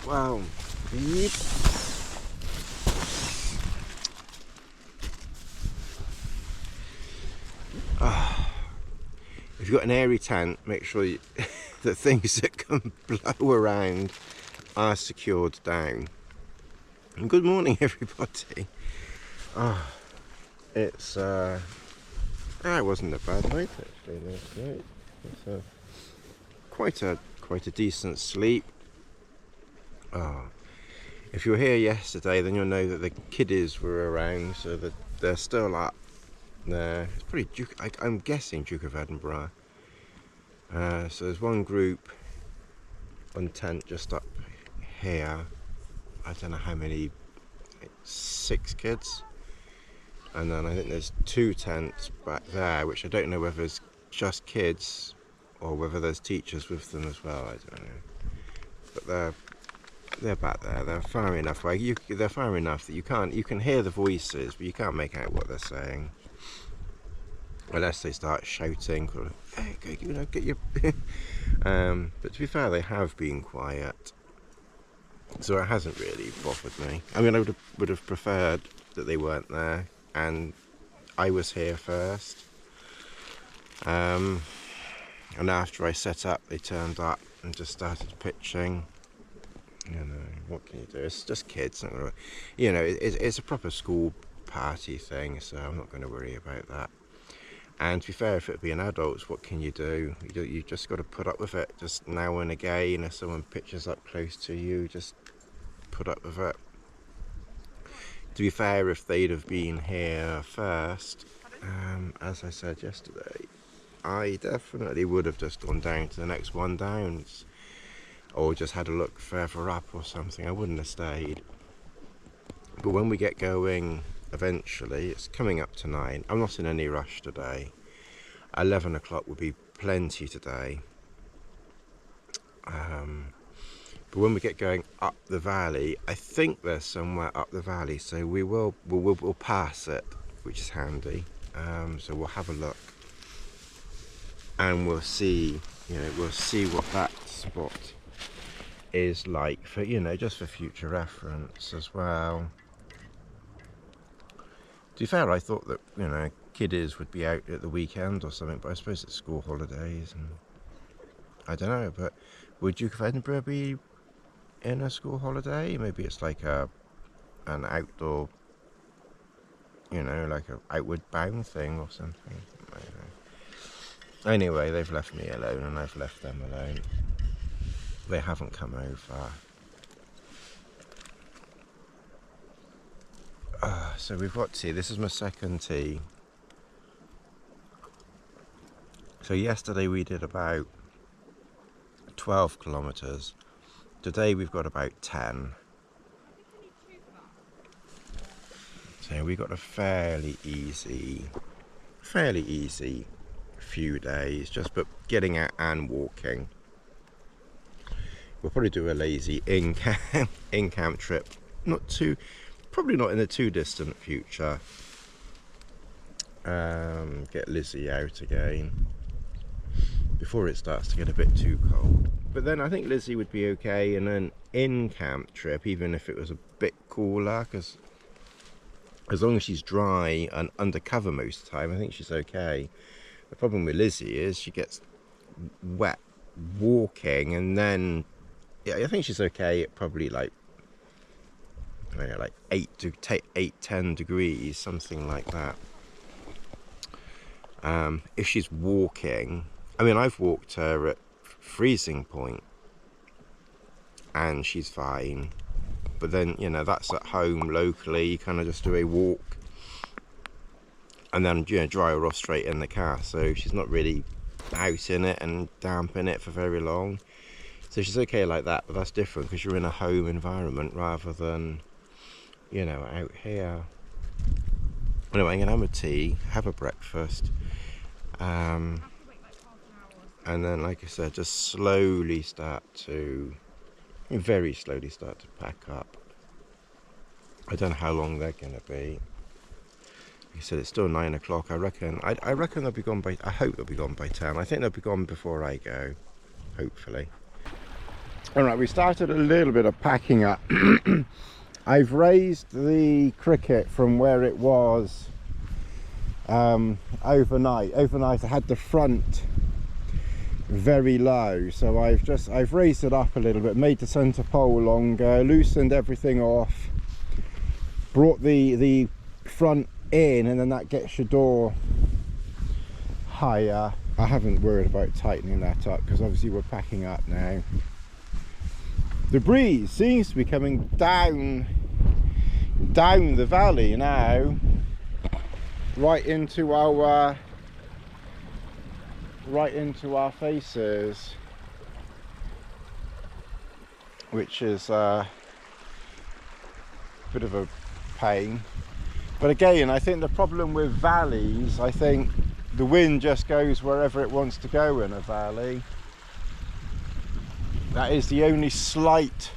Wow. Beep. If you've got an airy tent, make sure that things that can blow around are secured down. And good morning, everybody. It's it wasn't a bad night actually last night. It's quite a decent sleep. If you were here yesterday, then you'll know that the kiddies were around, so that they're still up there. It's pretty I'm guessing Duke of Edinburgh. So there's one group on tent just up here. I don't know how many, 6 kids. And then I think there's 2 tents back there, which I don't know whether it's just kids or whether there's teachers with them as well. I don't know. But they're back there. They're far enough away. They're far enough that you can hear the voices, but you can't make out what they're saying. Unless they start shouting, hey, get your. But to be fair, they have been quiet, so it hasn't really bothered me. I mean, I would have preferred that they weren't there, and I was here first. And after I set up, they turned up and just started pitching. You know, what can you do? It's just kids. You know, it's a proper school party thing, so I'm not going to worry about that. And to be fair, if it be an adult, what can you do? You just got to put up with it. Just now and again, if someone pitches up close to you, just put up with it. To be fair, if they'd have been here first, as I said yesterday, I definitely would have just gone down to the next one down, or just had a look further up or something. I wouldn't have stayed. But when we get going, eventually, it's coming up to 9. I'm not in any rush today. 11 o'clock would be plenty today. But when we get going up the valley, I think there's somewhere up the valley, so we'll pass it, which is handy. So we'll have a look, and we'll see what that spot is like for, just for future reference as well. To be fair, I thought that, kiddies would be out at the weekend or something, but I suppose it's school holidays, and I don't know, but would Duke of Edinburgh be in a school holiday? Maybe it's like an outdoor, like an outward bound thing or something. I don't know. Anyway, they've left me alone and I've left them alone. They haven't come over. So we've got tea. This is my second tea. So yesterday we did about 12 kilometres. Today we've got about 10. So we got a fairly easy few days, but getting out and walking. We'll probably do a lazy in-camp trip. Probably not in the too distant future. Get Lizzie out again before it starts to get a bit too cold. But then I think Lizzie would be okay in an in-camp trip, even if it was a bit cooler, because as long as she's dry and under cover most of the time, I think she's okay. The problem with Lizzie is she gets wet walking, and then I think she's okay at probably like 8-10 degrees, something like that. If she's walking, I mean, I've walked her at freezing point and she's fine, but then that's at home locally. You kind of just do a walk and then dry her off straight in the car, so she's not really out in it and damp in it for very long. So she's okay like that, but that's different because you're in a home environment rather than out here. Anyway, I'm gonna have a tea, have a breakfast, and then, like I said, just very slowly start to pack up. I don't know how long they're gonna be. Like I said, it's still 9 o'clock. I reckon they'll be gone by. I hope they'll be gone by 10. I think they'll be gone before I go, hopefully. All right, we started a little bit of packing up. I've raised the cricket from where it was overnight. Overnight I had the front very low, so I've raised it up a little bit, made the centre pole longer, loosened everything off, brought the front in, and then that gets your door higher. I haven't worried about tightening that up because obviously we're packing up now. The breeze seems to be coming down the valley now, right into our faces, which is a bit of a pain. But again, I think the problem with valleys, I think the wind just goes wherever it wants to go in a valley. That is the only slight,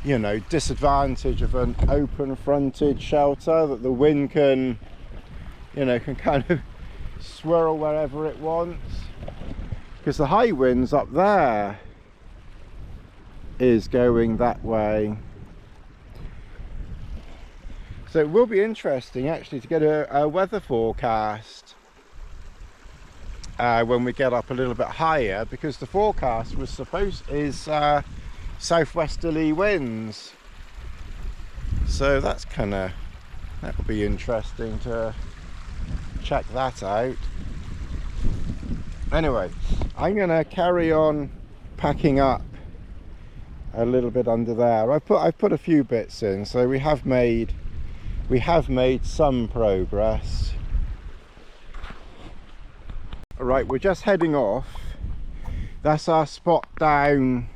you know, disadvantage of an open fronted shelter, that the wind can, you know, can kind of swirl wherever it wants, because the high winds up there is going that way. So it will be interesting actually to get a weather forecast when we get up a little bit higher, because the forecast was southwesterly winds, so that's that'll be interesting to check that out. Anyway, I'm gonna carry on packing up a little bit under there. I've put a few bits in, so we have made some progress. Right, we're just heading off. That's our spot down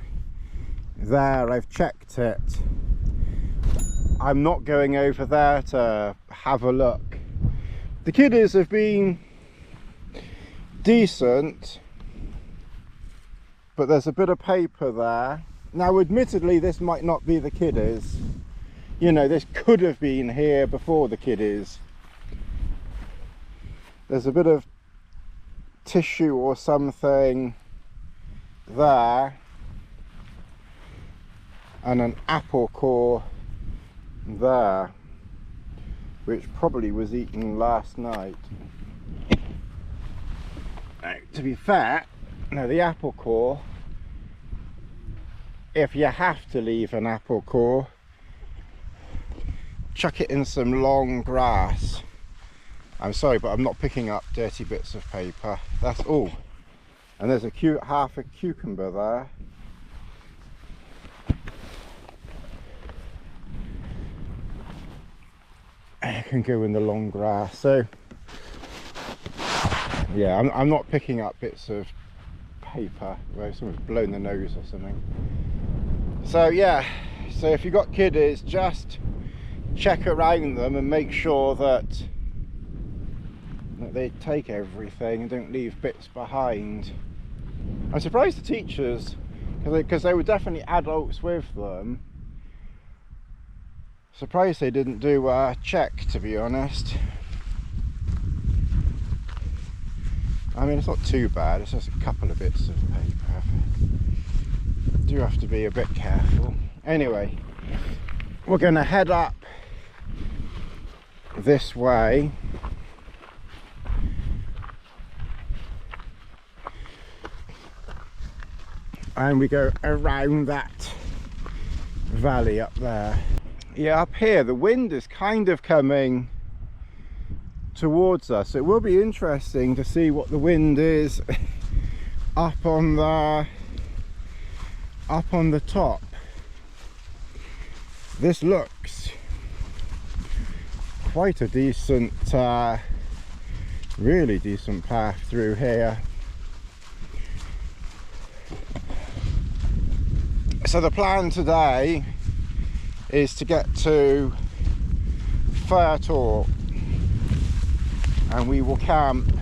there. I've checked it. I'm not going over there to have a look. The kiddies have been decent, but there's a bit of paper there. Now admittedly this might not be the kiddies, you know, this could have been here before the kiddies. There's a bit of tissue or something there, and an apple core there, which probably was eaten last night. Now, to be fair, now the apple core, if you have to leave an apple core, chuck it in some long grass. I'm sorry, but I'm not picking up dirty bits of paper. That's all. And there's half a cucumber there. It can go in the long grass. So yeah, I'm not picking up bits of paper where someone's blown the nose or something. So yeah, so if you've got kiddies, just check around them and make sure that they take everything and don't leave bits behind. I'm surprised the teachers, because they were definitely adults with them, surprised they didn't do a check, to be honest. I mean, it's not too bad, it's just a couple of bits of paper. Do have to be a bit careful. Anyway, we're going to head up this way. And we go around that valley up there. Yeah, up here the wind is kind of coming towards us. It will be interesting to see what the wind is up on the top. This looks quite a decent, really decent path through here. So the plan today is to get to Petzl, and we will camp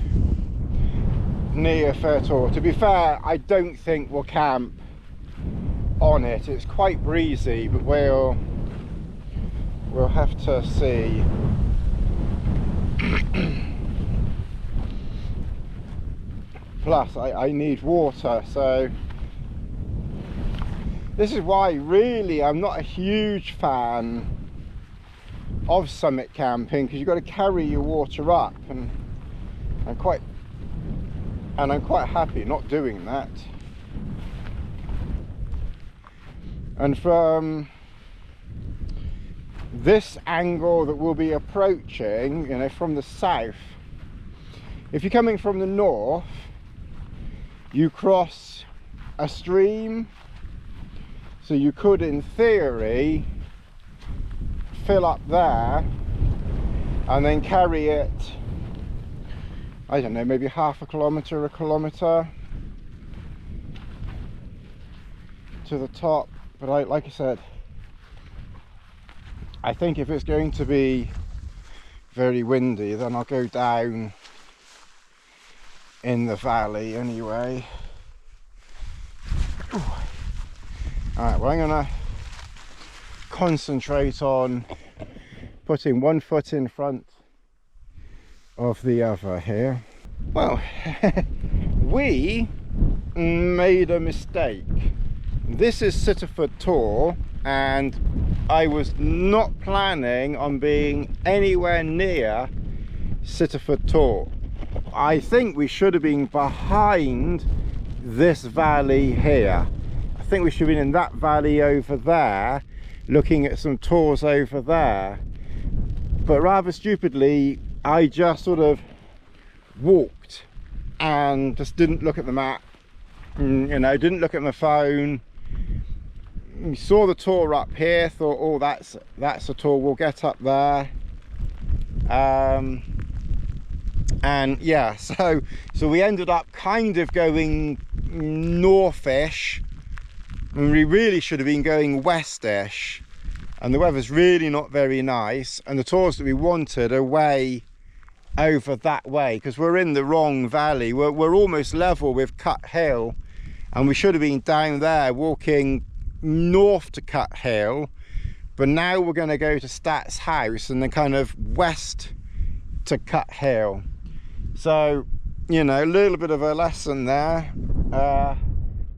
near Petzl. To be fair, I don't think we'll camp on it. It's quite breezy, but we'll have to see. Plus I need water, so This is why really I'm not a huge fan of summit camping, because you've got to carry your water up, and I'm quite happy not doing that. And from this angle that we'll be approaching, you know, from the south, if you're coming from the north, you cross a stream, so you could in theory fill up there and then carry it, I don't know, maybe half a kilometre to the top. But like I said, I think if it's going to be very windy, then I'll go down in the valley anyway. Alright, well, I'm gonna concentrate on putting one foot in front of the other here. Well, we made a mistake. This is Sittaford Tor, and I was not planning on being anywhere near Sittaford Tor. I think we should have been behind this valley here. I think we should have been in that valley over there, looking at some tors over there. But rather stupidly, I just sort of walked and just didn't look at the map, you know, didn't look at my phone. We saw the tor up here, thought, oh, that's a tor, we'll get up there. And yeah, so we ended up kind of going northish, and we really should have been going westish, and the weather's really not very nice, and the tors that we wanted are way over that way, because we're in the wrong valley. We're almost level with Cut Hill, and we should have been down there walking north to Cut Hill, but now we're going to go to Stats House and then kind of west to Cut Hill. So, you know, a little bit of a lesson there.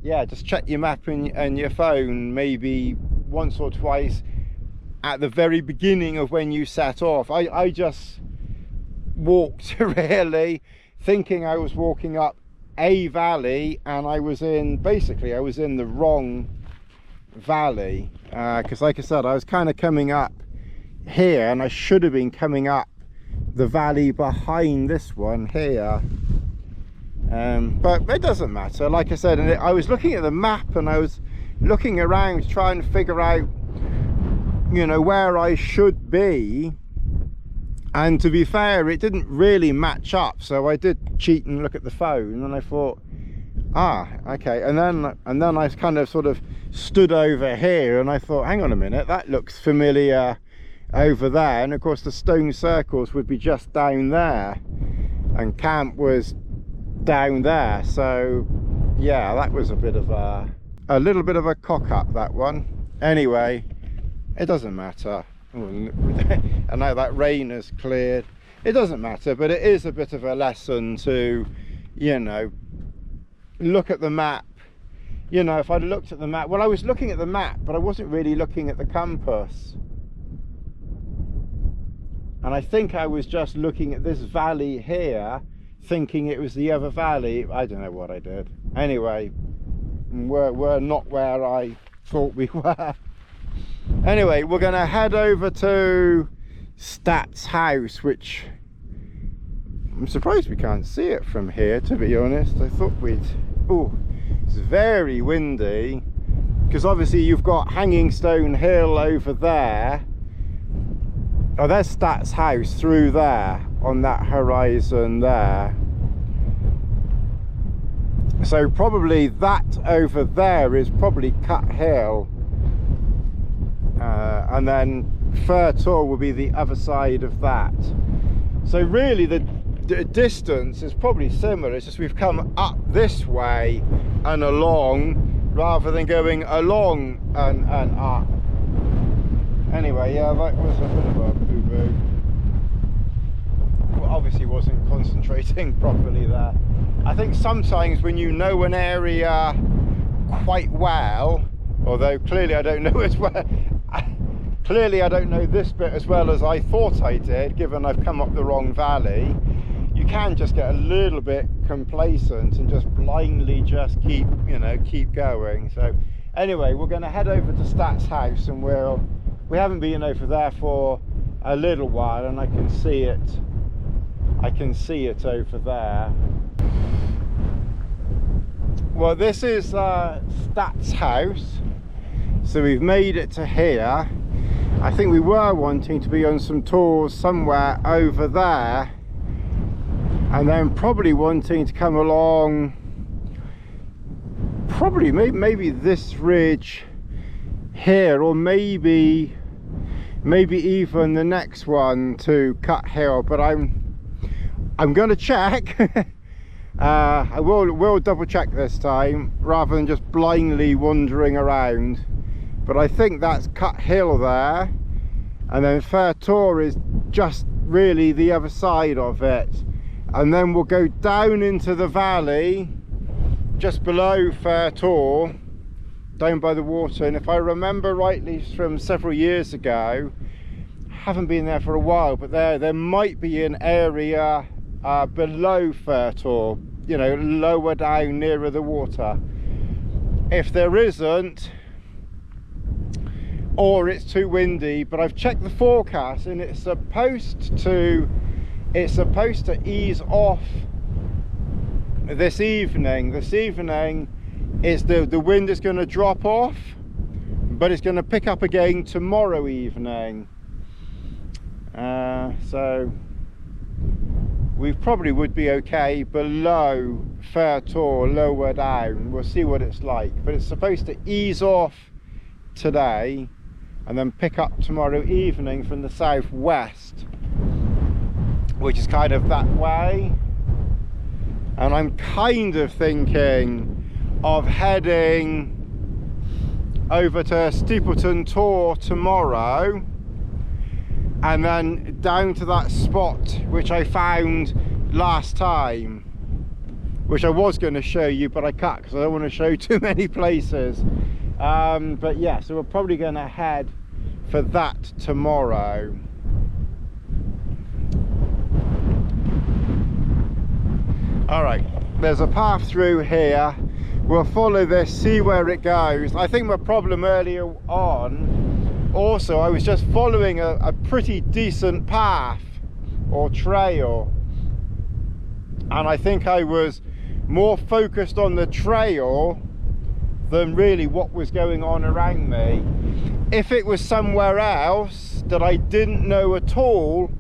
Yeah, just check your map and your phone maybe once or twice at the very beginning of when you set off. I just walked really thinking I was walking up a valley, and I was in the wrong valley, because like I said, I was kind of coming up here and I should have been coming up the valley behind this one here. But it doesn't matter. Like I said, and I was looking at the map and I was looking around trying to figure out, you know, where I should be, and to be fair, it didn't really match up, so I did cheat and look at the phone, and I thought, okay, and then I kind of sort of stood over here and I thought, hang on a minute, that looks familiar over there, and of course the stone circles would be just down there and camp was down there. So yeah, that was a little bit of a cock up, that one. Anyway, it doesn't matter. And now that rain has cleared, it doesn't matter, but it is a bit of a lesson to, you know, look at the map. You know, if I'd looked at the map, well, I was looking at the map, but I wasn't really looking at the compass. And I think I was just looking at this valley here, thinking it was the other valley. I don't know what I did. Anyway, we're not where I thought we were. Anyway, we're going to head over to Stats House, which I'm surprised we can't see it from here, to be honest. I thought we'd... Oh, it's very windy, because obviously you've got Hanging Stone Hill over there. Oh, there's Stats House through there on that horizon there. So probably that over there is probably Cut Hill. And then Fir Tor will be the other side of that. So really the distance is probably similar, it's just we've come up this way and along rather than going along and up. Anyway, yeah, that was a bit of a boo-boo. Well, obviously wasn't concentrating properly there. I think sometimes when you know an area quite well, although clearly I don't know as well. Clearly I don't know this bit as well as I thought I did, given I've come up the wrong valley. You can just get a little bit complacent and just blindly just keep, you know, keep going. So anyway, we're going to head over to Stat's house, and we haven't been over there for a little while, and I can see it over there. Well, this is Stat's house, so we've made it to here. I think we were wanting to be on some tours somewhere over there, and then probably wanting to come along, probably maybe this ridge here, or maybe even the next one to Cut Hill, but I'm going to check. I will double check this time rather than just blindly wandering around, but I think that's Cut Hill there, and then Fair Tor is just really the other side of it, and then we'll go down into the valley just below Fair Tor, down by the water. And if I remember rightly from several years ago, I haven't been there for a while, but there might be an area below Fair Tor, you know, lower down nearer the water. If there isn't, or it's too windy, but I've checked the forecast and it's supposed to ease off this evening. This evening is the wind is going to drop off, but it's going to pick up again tomorrow evening. So we probably would be okay below Fair Tor, lower down. We'll see what it's like, but it's supposed to ease off today and then pick up tomorrow evening from the southwest, which is kind of that way. And I'm kind of thinking of heading over to Steepleton Tor tomorrow, and then down to that spot which I found last time, which I was going to show you, but I cut because I don't want to show too many places. But yeah, so we're probably going to head for that tomorrow. All right, there's a path through here. We'll follow this, see where it goes. I think my problem earlier on, also I was just following a pretty decent path or trail, and I think I was more focused on the trail than really what was going on around me. If it was somewhere else that I didn't know at all,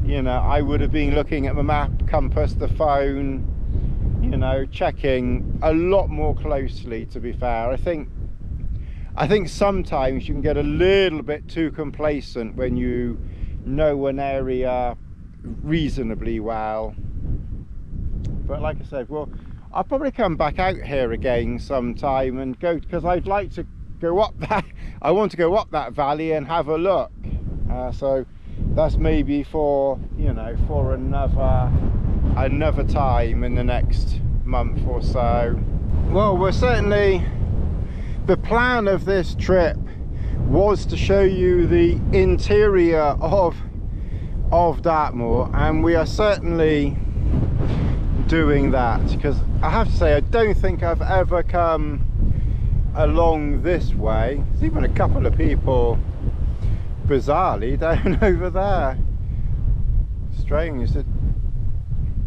you know, I would have been looking at the map, compass, the phone, you know, checking a lot more closely, to be fair. I think sometimes you can get a little bit too complacent when you know an area reasonably well. But like I said, well, I'll probably come back out here again sometime and go, because I'd like to go up that, I want to go up that valley and have a look. So that's maybe for, you know, for another time in the next month or so. Well, we're certainly, the plan of this trip was to show you the interior of Dartmoor, and we are certainly doing that, because I have to say I don't think I've ever come along this way. There's even a couple of people bizarrely down over there. Strange that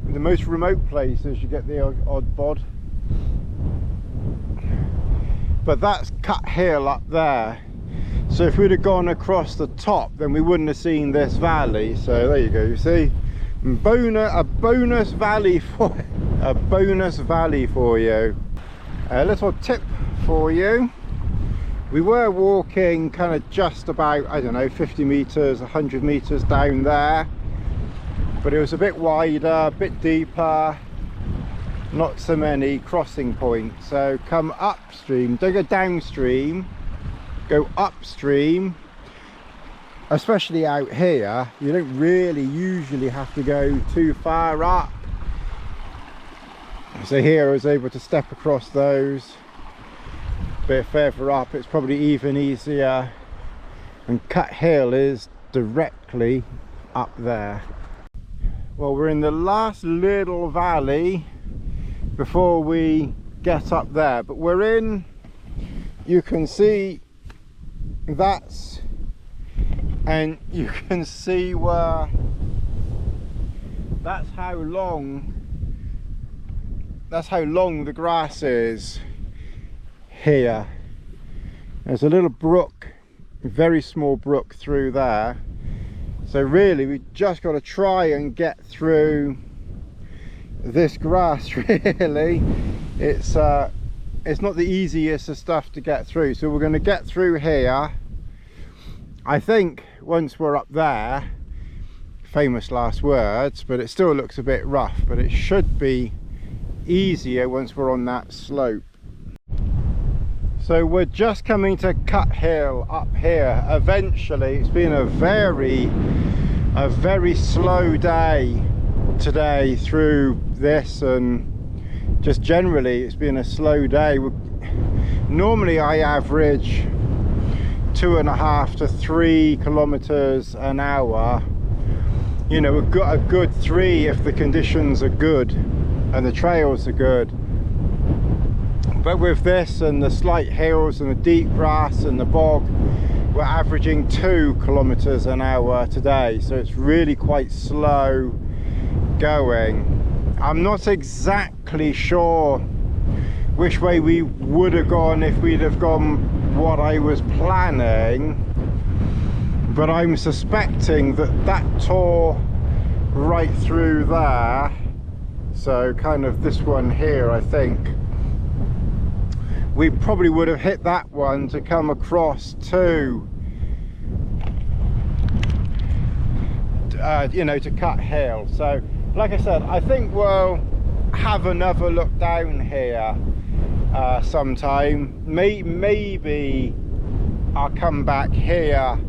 in the most remote places you get the odd bod. But that's Cut Hill up there, so if we'd have gone across the top then we wouldn't have seen this valley. So there you go, you see, a bonus valley for you. A little tip for you: we were walking kind of just about, I don't know, 50 meters, 100 meters down there, but it was a bit wider, a bit deeper, not so many crossing points. So come upstream, don't go downstream, go upstream. Especially out here, you don't really usually have to go too far up. So here I was able to step across those bit further up it's probably even easier, and Cut Hill is directly up there. Well, we're in the last little valley before we get up there, but we're in, you can see that's, and you can see where, that's how long the grass is here. There's a little brook, a very small brook through there. So really we've just got to try and get through this grass really. It's not the easiest of stuff to get through, so we're going to get through here. I think once we're up there, famous last words, but it still looks a bit rough, but it should be easier once we're on that slope. So we're just coming to Cut Hill up here. Eventually, it's been a very slow day today through this, and just generally it's been a slow day. Normally I average 2.5 to 3 kilometers an hour, you know, a good 3 if the conditions are good and the trails are good. But with this and the slight hills and the deep grass and the bog, we're averaging 2 kilometers an hour today, so it's really quite slow going. I'm not exactly sure which way we would have gone if we'd have gone what I was planning, but I'm suspecting that tore right through there, so kind of this one here, I think we probably would have hit that one to come across to you know, to Cut Hill. So like I said, I think we'll have another look down here sometime. Maybe I'll come back here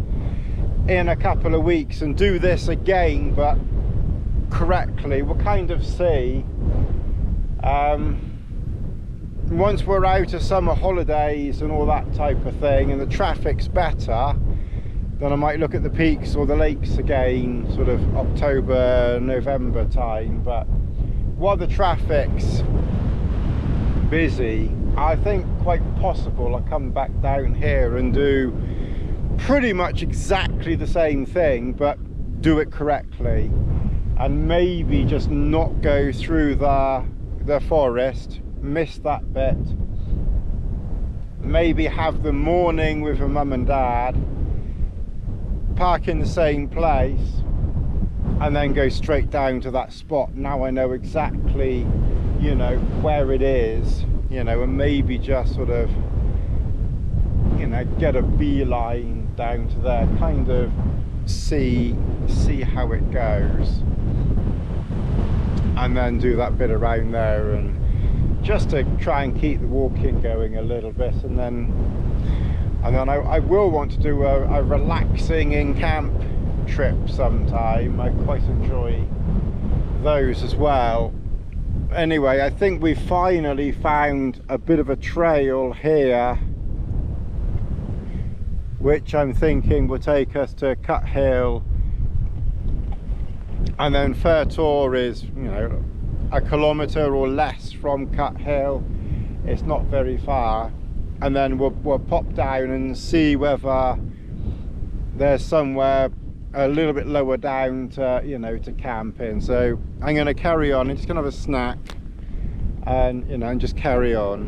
in a couple of weeks and do this again, but correctly. We'll kind of see once we're out of summer holidays and all that type of thing and the traffic's better, then I might look at the peaks or the lakes again, sort of October, November time. But while the traffic's busy, I think quite possible I'll come back down here and do pretty much exactly the same thing, but do it correctly, and maybe just not go through the forest, miss that bit, maybe have the morning with a mum and dad, park in the same place, and then go straight down to that spot. Now I know exactly, you know, where it is, you know, and maybe just sort of, you know, get a beeline down to there, kind of see how it goes, and then do that bit around there, and just to try and keep the walking going a little bit. And then I will want to do a relaxing in-camp trip sometime. I quite enjoy those as well. Anyway, I think we finally found a bit of a trail here, which I'm thinking will take us to Cut Hill, and then Furtor is, you know, a kilometre or less from Cut Hill. It's not very far, and then we'll pop down and see whether there's somewhere a little bit lower down to, you know, to camp in. So I'm going to carry on. I'm just going to have a snack and, you know, and just carry on.